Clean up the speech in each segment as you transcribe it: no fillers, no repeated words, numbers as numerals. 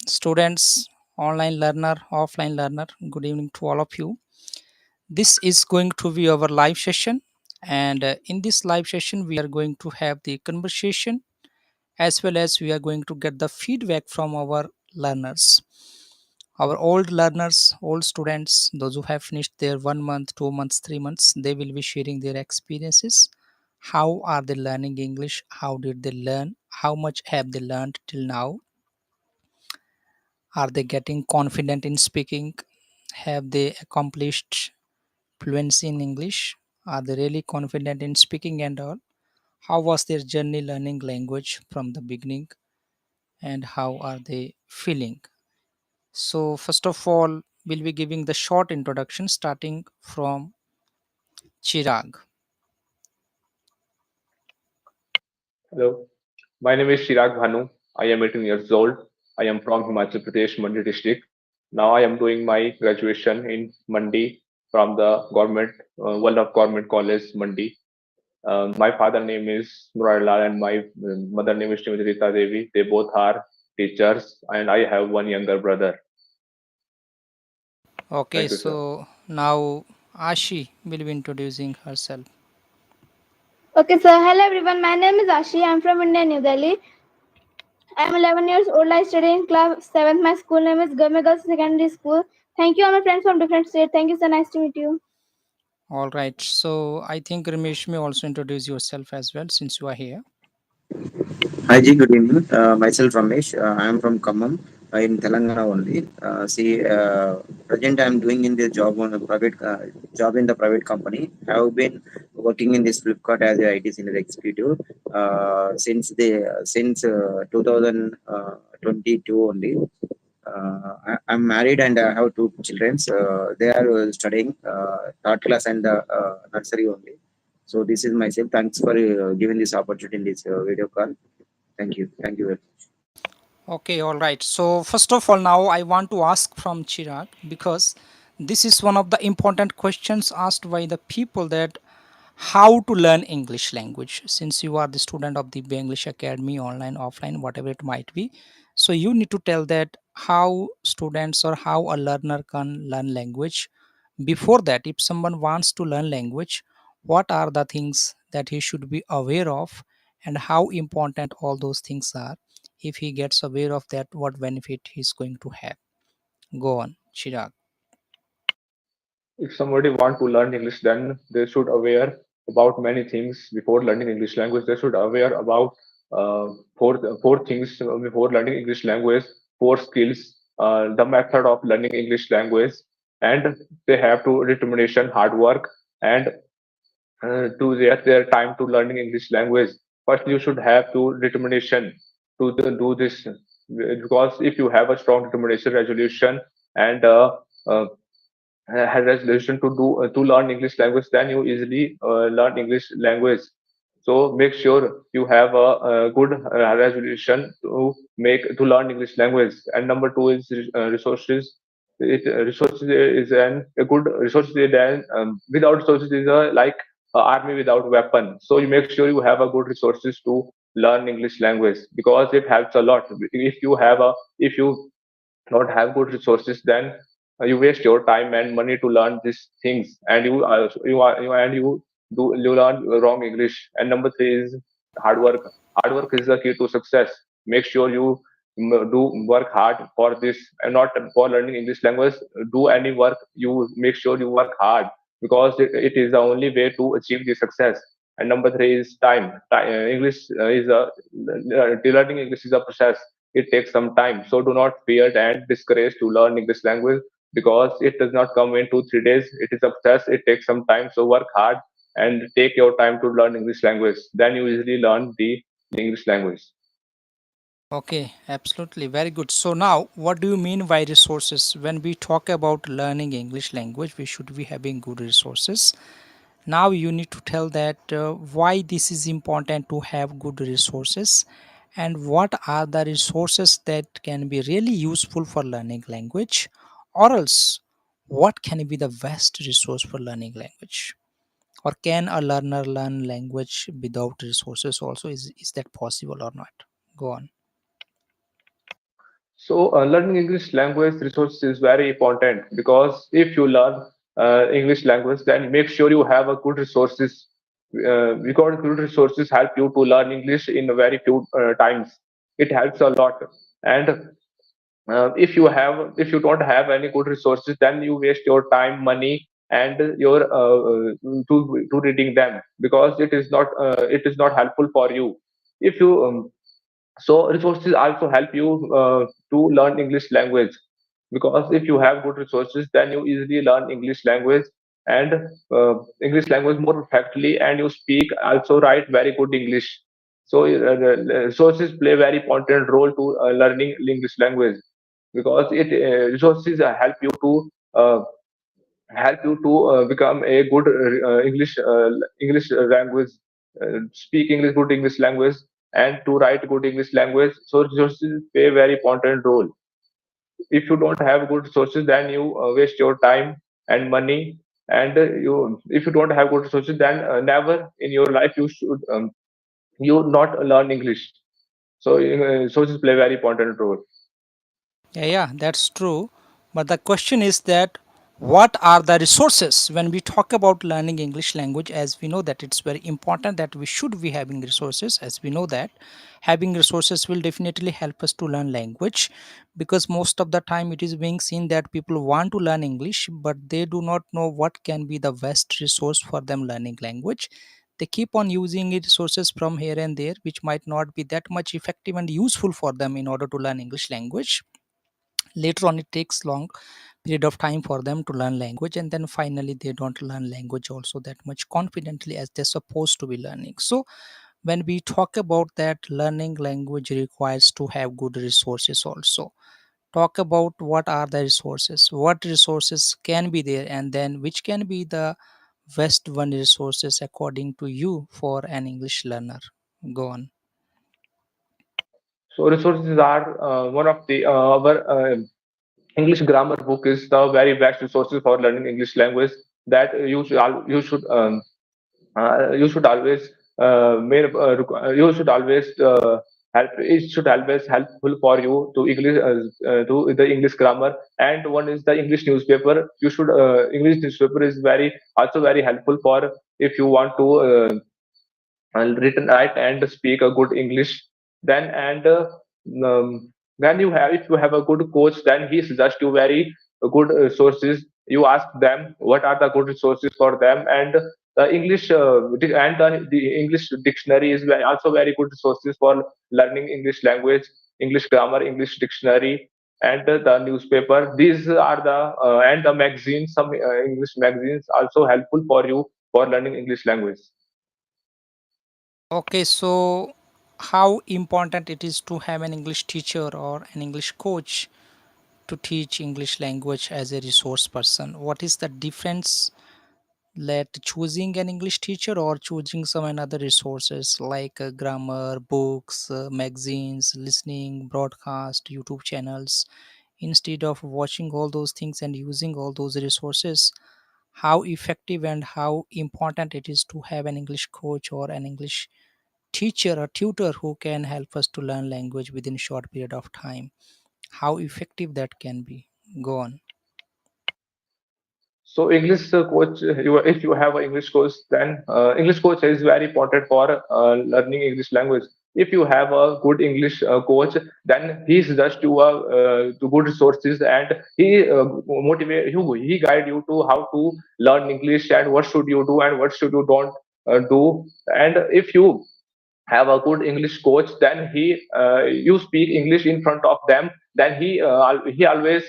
Students, online learner, offline learner, good evening to all of you. This is going to be our live session, and in this live session, we are going to have the conversation as well as we are going to get the feedback from our learners. Our old learners, old students, those who have finished their 1 month, 2 months, 3 months, they will be sharing their experiences. How are they learning English? How did they learn? How much have they learned till now? Are they getting confident in speaking? Have they accomplished fluency in English? Are they really confident in speaking and all? How was their journey learning language from the beginning? And how are they feeling? So, first of all, we'll be giving the short introduction starting from Chirag. Hello, my name is Chirag Bhanu. I am 18 years old. I am from Himachal Pradesh, Mandi district. Now I am doing my graduation in Mandi from the World of Government College, Mandi. My father name is Muralal and my mother name is Srimati Rita Devi. They both are teachers and I have one younger brother. Okay, Thank you, sir. so now Ashi will be introducing herself. Okay, so hello everyone. My name is Ashi. I'm from India, New Delhi. I'm 11 years old. I study in class 7th. My school name is Government Girls Secondary School. Thank you, all my friends from different states. Thank you, so nice to meet you. All right, so I think Ramesh may also introduce yourself as well since you are here. Hi Ji, good evening. Myself Ramesh. I am from Khammam in Telangana only. Present I am doing in the job on a private job in the private company. I have been working in this Flipkart as a IT senior executive since 2022 only. I'm married and I have two children. They are studying third class and nursery only. So this is myself. Thanks for giving this opportunity in this video call. Thank you. Thank you very much. Okay, all right. So, first of all, now I want to ask from Chirag because this is one of the important questions asked by the people that how to learn English language since you are the student of the English Academy, online, offline, whatever it might be. So, you need to tell that how students or how a learner can learn language. Before that, if someone wants to learn language, what are the things that he should be aware of and how important all those things are? If he gets aware of that, what benefit he's going to have? Go on, Chirag. If somebody want to learn English, then they should aware about many things before learning English language. They should aware about uh, four things before learning English language, four skills, the method of learning English language, and they have to determination, hard work, and to their time to learning English language. First, you should have to determination to do this because if you have a strong determination, resolution, and uh, has resolution to do to learn English language, then you easily learn English language. So make sure you have a good resolution to make to learn English language. And number two is resources. Resources is a good resources is then without resources is like army without weapon. So you make sure you have a good resources to learn English language because it helps a lot. If you not have good resources, then you waste your time and money to learn these things, and you learn wrong English. And number three is hard work. Hard work is the key to success. Make sure you do work hard for this and not for learning English language. Do any work, you make sure you work hard because it is the only way to achieve the success. And number three is English is a learning English is a process. It takes some time. So do not fear and discourage to learn English language because it does not come in 2 3 days. It is a process. It takes some time. So work hard and take your time to learn English language. Then you easily learn the English language. Okay, absolutely. Very good. So now, what do you mean by resources? When we talk about learning English language, we should be having good resources. Now you need to tell that why this is important to have good resources and what are the resources that can be really useful for learning language, or else what can be the best resource for learning language, or can a learner learn language without resources also? Is that possible or not? Go on. So, learning English language resources is very important because if you learn English language, then make sure you have a good resources. Because good resources help you to learn English in a very few times. It helps a lot. And if you don't have any good resources, then you waste your time, money, and your to reading them because it is not helpful for you. If you so resources also help you to learn English language because if you have good resources then you easily learn English language and English language more perfectly and you speak also write very good English. So the resources play very important role to learning English language because it resources uh, help you to become a good English language, speak English good English language, and to write good English language. So resources play a very important role. If you don't have good resources, then you waste your time and money. And you, if you don't have good resources, then never in your life you not learn English. So resources play a very important role. Yeah, that's true. But the question is that what are the resources when we talk about learning English language? As we know that it's very important that we should be having resources, as we know that having resources will definitely help us to learn language, because most of the time it is being seen that people want to learn English but they do not know what can be the best resource for them learning language. They keep on using resources from here and there which might not be that much effective and useful for them in order to learn English language. Later on it takes long period of time for them to learn language, and then finally they don't learn language also that much confidently as they're supposed to be learning. So when we talk about that learning language requires to have good resources also, talk about what are the resources, what resources can be there, and then which can be the best one resources according to you for an English learner. Go on. So resources are one of the our English grammar book is the very best resources for learning English language that you should always you should always help. It should always helpful for you to to the English grammar. And one is the English newspaper. You should English newspaper is very also very helpful for if you want to written write and speak a good English. Then and then you have if you have a good coach, then he suggests you very good sources. You ask them what are the good resources for them, and the English the English dictionary is also very good resources for learning English language, English grammar, English dictionary, and the newspaper. These are the and the magazines. Some English magazines also helpful for you for learning English language. Okay, so how important it is to have an English teacher or an English coach to teach English language as a resource person? What is the difference that choosing an English teacher or choosing some another resources like grammar, books, magazines, listening, broadcast, YouTube channels, instead of watching all those things and using all those resources? How effective and how important it is to have an English coach or an English teacher or tutor who can help us to learn language within short period of time, how effective that can be. Go on. So English coach, if you have an English coach, then English coach is very important for learning English language. If you have a good English coach, then he suggests you to good resources and he motivate you, he guide you to how to learn English and what should you do and what should you don't do. And if you have a good English coach, then you speak English in front of them, then he always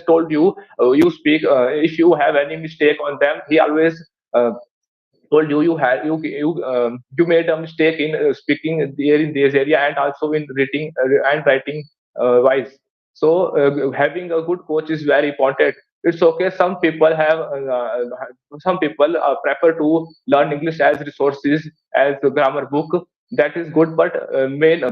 told you you speak if you have any mistake on them he always uh, told you you made a mistake in speaking there in this area and also in reading and writing wise. So having a good coach is very important. It's okay some people prefer to learn English as resources as a grammar book. That is good, but main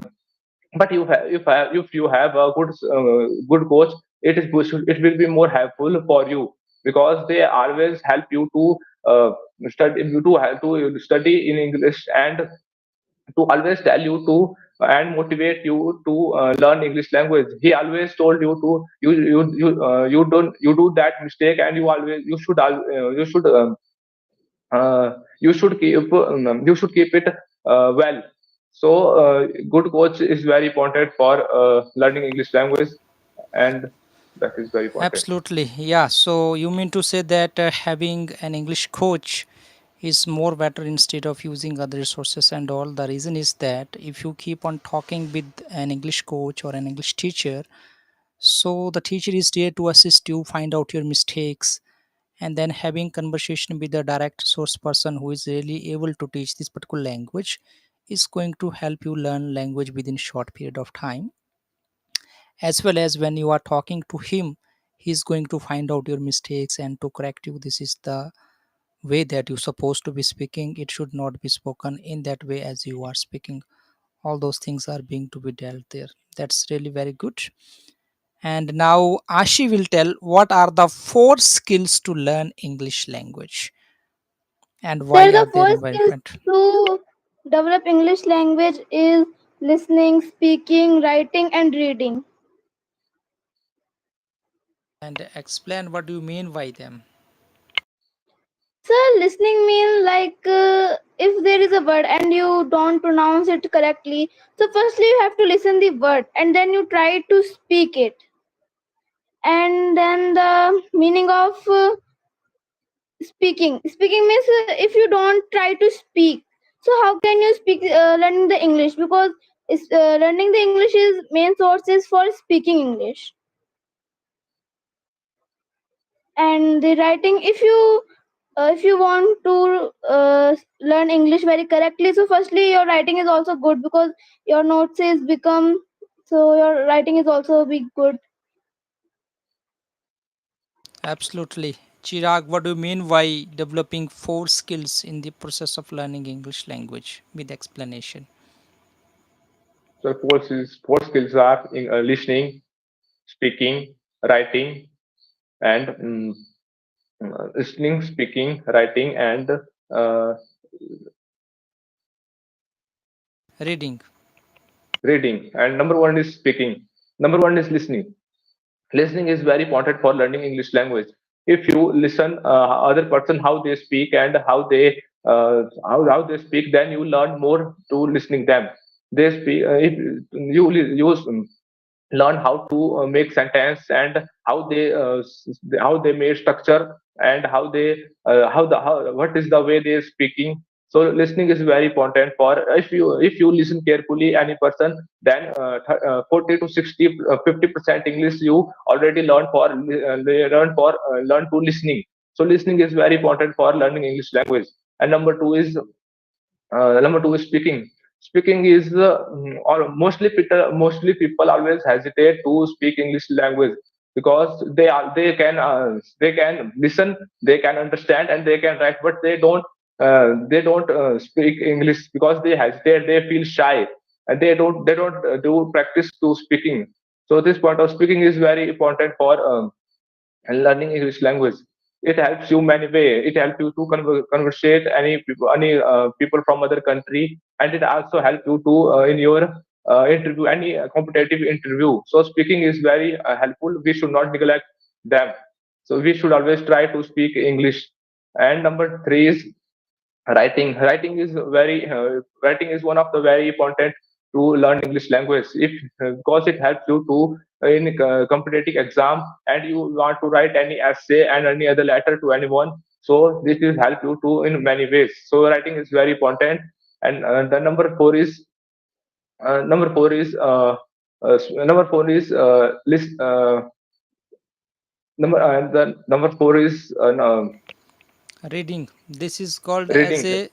but if you have a good coach, it will be more helpful for you because they always help you to uh, study in English and to always tell you to and motivate you to learn English language. He always told you to you do that mistake, and you should you should keep it well. So good coach is very important for learning English language, and that is very important. Absolutely. Yeah. So you mean to say that having an English coach is more better instead of using other resources and all. The reason is that if you keep on talking with an English coach or an English teacher, so the teacher is there to assist you find out your mistakes, and then having conversation with the direct source person who is really able to teach this particular language is going to help you learn language within short period of time. As well as when you are talking to him, he's going to find out your mistakes and to correct you. This is the way that you're supposed to be speaking. It should not be spoken in that way as you are speaking. All those things are being to be dealt there. That's really very good. And now Ashi will tell what are the 4 skills to learn English language and why Sir, are the they first very skill important. to develop English language is listening, speaking, writing, and reading. And explain what do you mean by them. So listening means like if there is a word and you don't pronounce it correctly, so firstly you have to listen the word and then you try to speak it. And then the meaning of speaking means if you don't try to speak, so how can you speak learning the English? Because learning the English is main sources for speaking English. And the writing, if you want to learn English very correctly, so firstly your writing is also good because your notes is become, so your writing is also be good. Absolutely. Chirag, what do you mean by developing 4 skills in the process of learning English language with explanation? So four skills are listening, speaking, writing, and listening, speaking, writing, and uh, Reading. reading. And number one is speaking. Number one is listening. Listening is very important for learning English language. If you listen other person how they speak and how they speak, then you learn more to listening them. They speak if you use learn how to make sentence and how they made structure and how what is the way they are speaking. So listening is very important for if you listen carefully any person, then 40 to 60 50% English you already learn to listening. So listening is very important for learning English language. And number two is speaking. Speaking is or mostly people always hesitate to speak English language because they can listen, they can understand, and they can write, but they don't speak English because they hesitate, they feel shy, and they don't do practice to speaking. So this part of speaking is very important for and learning English language. It helps you many way. It helps you to conversate any people from other country, and it also helps you to in your interview, any competitive interview. So speaking is very helpful. We should not neglect them. So we should always try to speak English. And number three is writing. Writing is one of the very important to learn English language. If because it helps you to in competitive exam, and you want to write any essay and any other letter to anyone, so this will help you to in many ways. So writing is very important. And the number four is number four is list number the number four is no, Reading. This is called as reading. a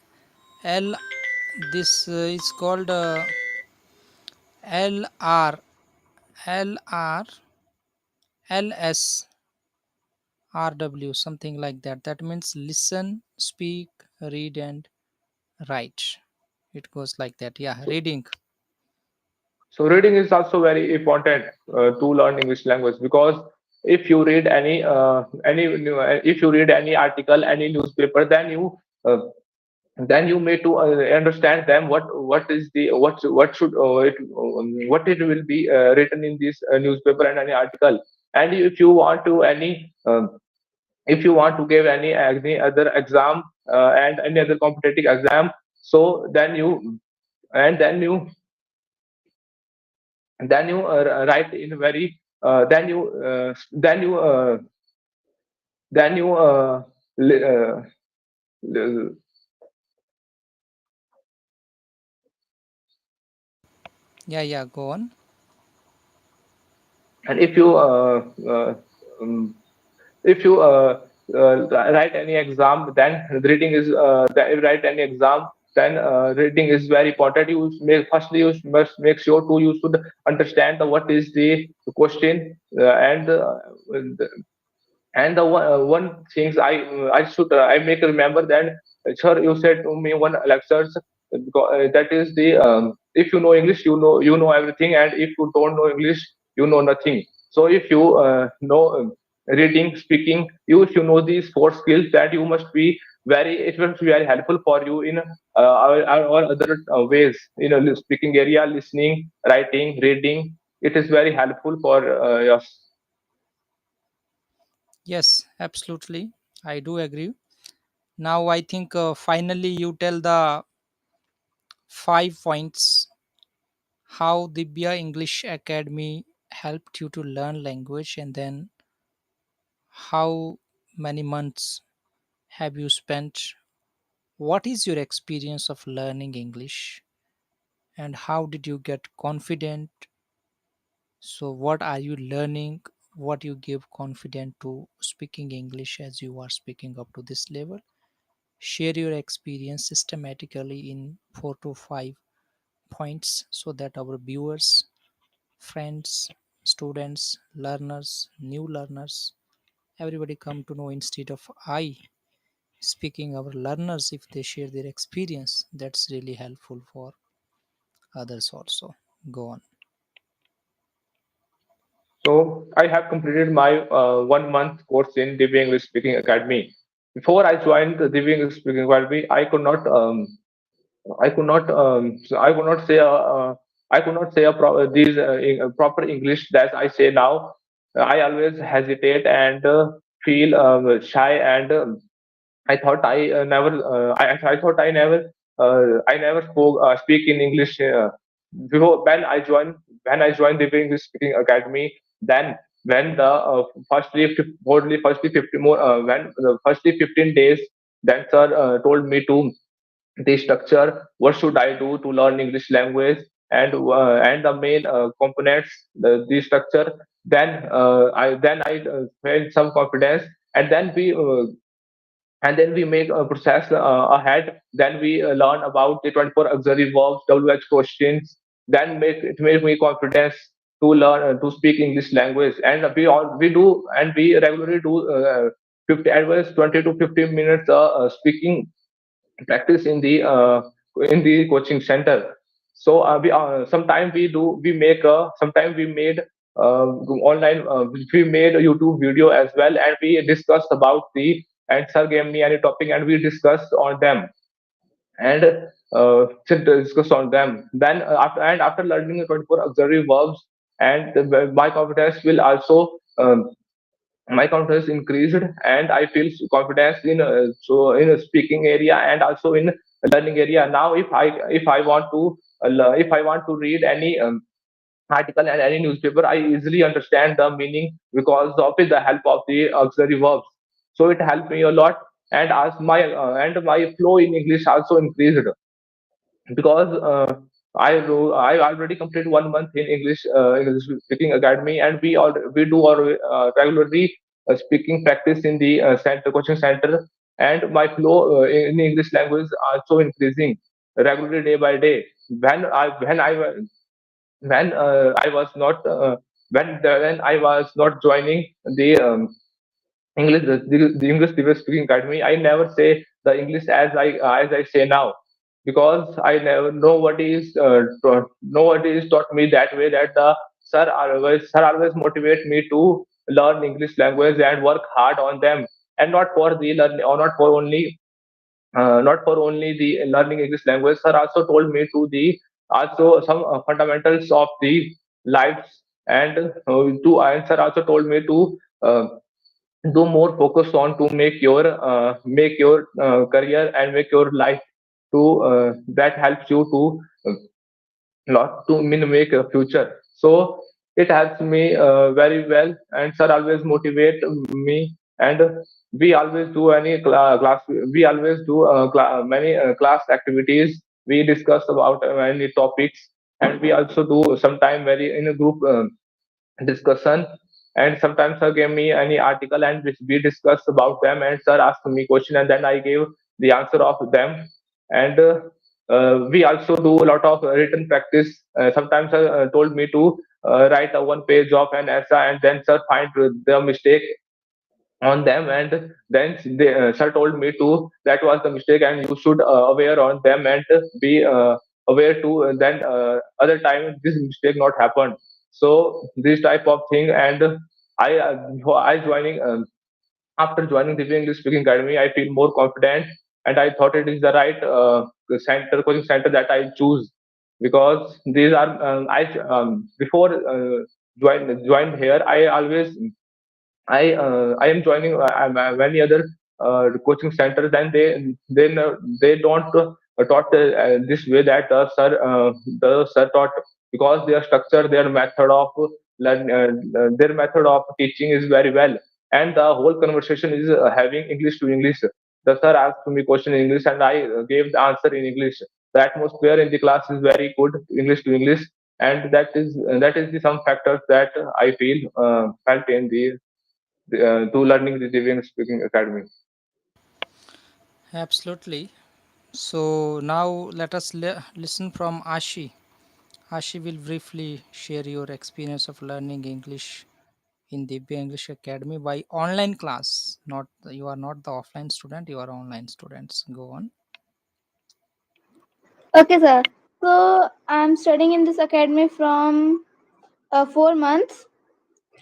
L. This is called LR. LR. LS. RW. Something like that. That means listen, speak, read, and write. It goes like that. Yeah. So Reading. So reading is also very important to learn English language, because if you read if you read any article, any newspaper, then uh, then you may to understand them what is the what should what it will be written in this newspaper and any article. And if you want to any if you want to give any other exam and any other competitive exam, so and then you write in very then you then you li- li- Yeah, yeah, go on. and uh, um, if you write any exam, then reading is if you write any exam, then reading is very important. You make firstly you must make sure to you should understand the, what is the question and the one things I should I make remember that sir you said to me one lectures that is the if you know English you know everything, and if you don't know English you know nothing. So if you know reading, speaking, you if you know these four skills, that you must be very it will be very helpful for you in our other ways, you know, speaking area, listening, writing, reading. It is very helpful for us. Yes, absolutely. I do agree. Now, I think finally you tell the 5 points how Dibya English Academy helped you to learn language, and then how many months have you spent? What is your experience of learning English, and how did you get confident? So, what are you learning? What you give confident to speaking English as you are speaking up to this level? Share your experience systematically in 4 to 5 points so that our viewers, friends, students, learners, new learners, everybody come to know instead of I speaking our learners. If they share their experience, that's really helpful for others also. Go on. So I have completed my 1 month course in Divya English Speaking Academy. Before I joined the Divya English Speaking Academy, I could not say I could not say these proper English that I say now. I always hesitate and feel shy, and I thought I thought I never speak in English before when I joined the English Speaking Academy. Then when the firstly 50 more when the firstly 15 days, then sir told me to the structure. What should I do to learn English language, and the main components, the structure. Then I felt some confidence, and then we make a process ahead. Then we learn about the 24 auxiliary verbs, WH questions. Then make it made me confidence to learn to speak English language. And we do, and we regularly do 50 advice 20 to 15 minutes speaking practice in the coaching center. So we sometimes we make sometimes we made online we made a YouTube video as well, and we discussed about the and sir gave me any topic and we discussed on them, and sit discuss on them. Then after learning 24 auxiliary verbs, and my confidence will also my confidence increased, and I feel confidence in in a speaking area and also in learning area. Now if I want to if I want to read any article and any newspaper, I easily understand the meaning because of the help of the auxiliary verbs. So it helped me a lot, and my flow in English also increased because I already completed 1 month in English speaking academy, and we do our regularly speaking practice in the coaching center, and my flow in English language also increasing regularly day by day. When I was not when I was not joining the the English Divya Speaking Academy, I never say the English as I say now, because I never nobody is taught me that way, that the sir always motivate me to learn English language and work hard on them, and not for the learning or not for only not for only the learning English language. Sir also told me to the also some fundamentals of the lives, and and sir also told me to do more focus on to make your career and make your life to that helps you to uh, lot to make a future. So it helps me very well, and sir always motivate me, and we always do class, we always do many class activities. We discuss about many topics, and we also do sometime very in a group discussion. And sometimes sir gave me any article and which we discussed about them, and sir asked me question and then I gave the answer of them. And we also do a lot of written practice. Sometimes sir told me to write a one page of an essay, and then sir find the mistake on them, and then sir told me to that was the mistake and you should aware on them and be aware to then other time this mistake not happen. So this type of thing. And I joining after joining the English Speaking Academy, I feel more confident, and I thought it is the right coaching center that I choose, because these are before joined here. I am joining many other coaching centers, then they don't taught this way that the sir taught, because their structure, their method of their method of teaching is very well, and the whole conversation is having English to English. The sir asked me question in English and I gave the answer in English. The atmosphere in the class is very good, English to English, and that is the some factors that I feel felt in the to learning the Divyang Speaking Academy. Absolutely. So now let us listen from Ashi. Ashi will briefly share your experience of learning English in Divya English Academy by online class. Not you are not the offline student, you are online students. Go on. Okay, sir. So I'm studying in this academy from 4 months,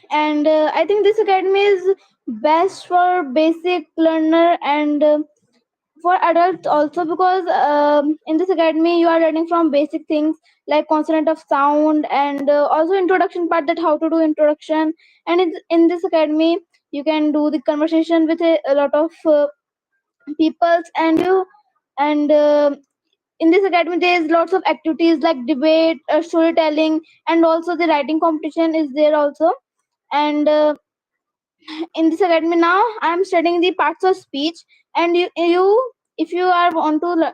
and I think this academy is best for basic learner and for adults also, because in this academy you are learning from basic things like consonant of sound, and also introduction part, that how to do introduction. And in this academy you can do the conversation with a lot of peoples, and you and in this academy there is lots of activities like debate, storytelling, and also the writing competition is there also. And in this academy now I am studying the parts of speech. And you if you are want to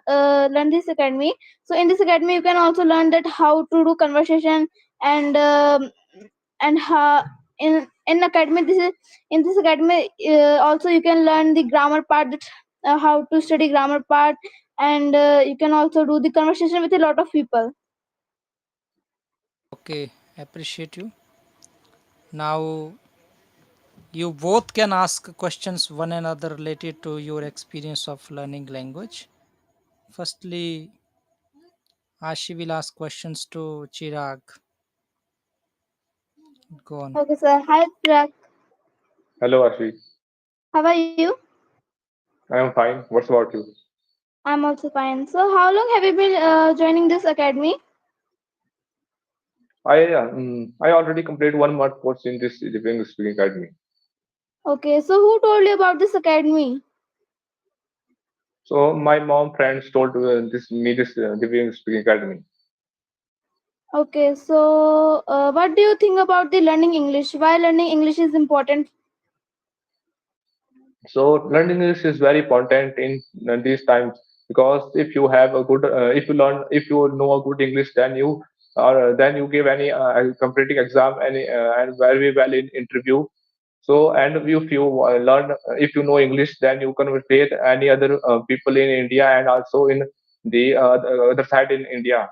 learn this academy, so in this academy you can also learn that how to do conversation, and how in academy this is in this academy also you can learn the grammar part, that, how to study grammar part, and you can also do the conversation with a lot of people. Okay, appreciate you. Now you both can ask questions one another related to your experience of learning language. Firstly, Ashi will ask questions to Chirag. Go on. Okay, sir. Hi, Prak. Hello, Ashi. How are you? I am fine. What's about you? I'm also fine. So how long have you been joining this academy? I already completed 1 month course in this Divyang Speaking Academy. Okay, so who told you about this academy? So my mom friends told this Divyang Speaking Academy. Okay, so what do you think about the learning English? Why learning English is important? So learning English is very important in these times, because if you have a good if you know a good English, then you give any completing exam and very well in interview. So, and if you learn, if you know English, then you conversate any other people in India and also in the other side in India.